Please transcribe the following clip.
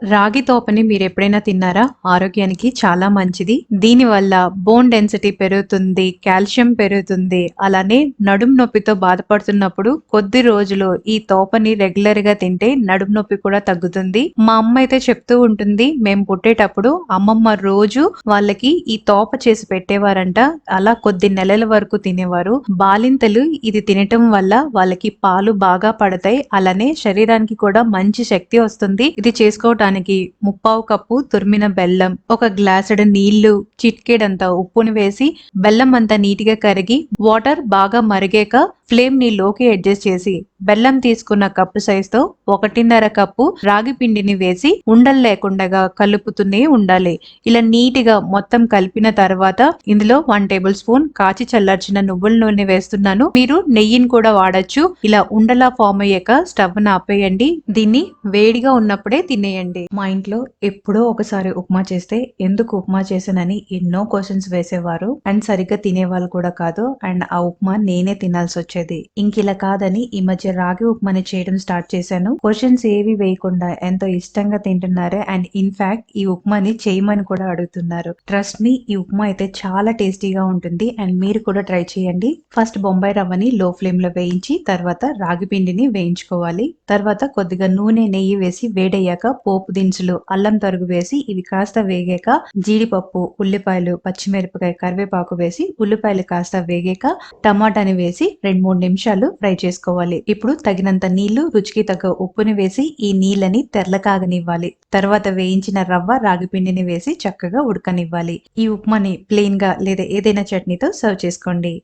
రాగి తోపని మీరెప్పుడైనా తిన్నారా? ఆరోగ్యానికి చాలా మంచిది. దీనివల్ల బోన్ డెన్సిటీ పెరుగుతుంది, కాల్షియం పెరుగుతుంది. అలానే నడుము నొప్పితో బాధపడుతున్నప్పుడు కొద్ది రోజులు ఈ తోపని రెగ్యులర్‌గా తింటే నడుము నొప్పి కూడా తగ్గుతుంది. మా అమ్మ అయితే చెప్తూ ఉంటుంది. మేము పుట్టేటప్పుడు అమ్మమ్మ రోజు వాళ్ళకి ఈ తోప చేసి పెట్టేవారంట. అలా కొద్ది నెలల వరకు తినేవారు. బాలింతలు ఇది తినటం వల్ల వాళ్ళకి పాలు బాగా పడతాయి. అలానే శరీరానికి కూడా మంచి శక్తి వస్తుంది. ఇది చేసుకోవటానికి ముప్పావు కప్పు తురిమిన బెల్లం, ఒక గ్లాసుడు నీళ్లు, చిటికెడంత ఉప్పుని వేసి బెల్లం అంతా నీటిగా కరిగి వాటర్ బాగా మరిగాక ఫ్లేమ్ ని లోకి అడ్జస్ట్ చేసి బెల్లం తీసుకున్న కప్పు సైజ్ తో 1.5 కప్పు రాగి పిండిని వేసి ఉండలు లేకుండా కలుపుతూనే ఉండాలి. ఇలా నీటిగా మొత్తం కలిపిన తర్వాత ఇందులో 1 టేబుల్ స్పూన్ కాచి చల్లార్చిన నువ్వుల నూనె వేస్తున్నాను. మీరు నెయ్యిని కూడా వాడచ్చు. ఇలా ఉండలా ఫామ్ అయ్యాక స్టవ్ ను ఆపేయండి. దీన్ని వేడిగా ఉన్నప్పుడే తినేయండి. మా ఇంట్లో ఎప్పుడో ఒకసారి ఉప్మా చేస్తే ఎందుకు ఉప్మా చేశానని ఎన్నో క్వశ్చన్స్ వేసేవారు. అండ్ సరిగ్గా తినేవాళ్ళు కూడా కాదు. అండ్ ఆ ఉప్మా నేనే తినాల్సి వచ్చేది. ఇంకిలా కాదని ఈ మధ్య రాగి ఉప్మాని చేయడం స్టార్ట్ చేశాను. క్వశ్చన్స్ ఏవి వేయకుండా ఎంతో ఇష్టంగా తింటున్నారు. అండ్ ఇన్ఫాక్ట్ ఈ ఉప్మాని చేయమని కూడా అడుగుతున్నారు. ట్రస్ట్ మీ, ఈ ఉప్మా అయితే చాలా టేస్టీగా ఉంటుంది. అండ్ మీరు కూడా ట్రై చేయండి. ఫస్ట్ బొంబాయి రవ్వని లో ఫ్లేమ్ లో వేయించి తర్వాత రాగి పిండిని వేయించుకోవాలి. తర్వాత కొద్దిగా నూనె, నెయ్యి వేసి వేడయ్యాక పోపు దినుసులు, అల్లం తరుగు వేసి ఇవి కాస్త వేగాక జీడిపప్పు, ఉల్లిపాయలు, పచ్చిమిరపకాయ, కరివేపాకు వేసి ఉల్లిపాయలు కాస్త వేగాక టమాటాని వేసి 2-3 నిమిషాలు ఫ్రై చేసుకోవాలి. ఇప్పుడు తగినంత నీళ్లు, రుచికి తగ్గ ఉప్పుని వేసి ఈ నీళ్ళని తెరలకాగనివ్వాలి. తర్వాత వేయించిన రవ్వ, రాగి పిండిని వేసి చక్కగా ఉడకనివ్వాలి. ఈ ఉప్మాని ప్లెయిన్ గా లేదా ఏదైనా చట్నీతో సర్వ్ చేసుకోండి.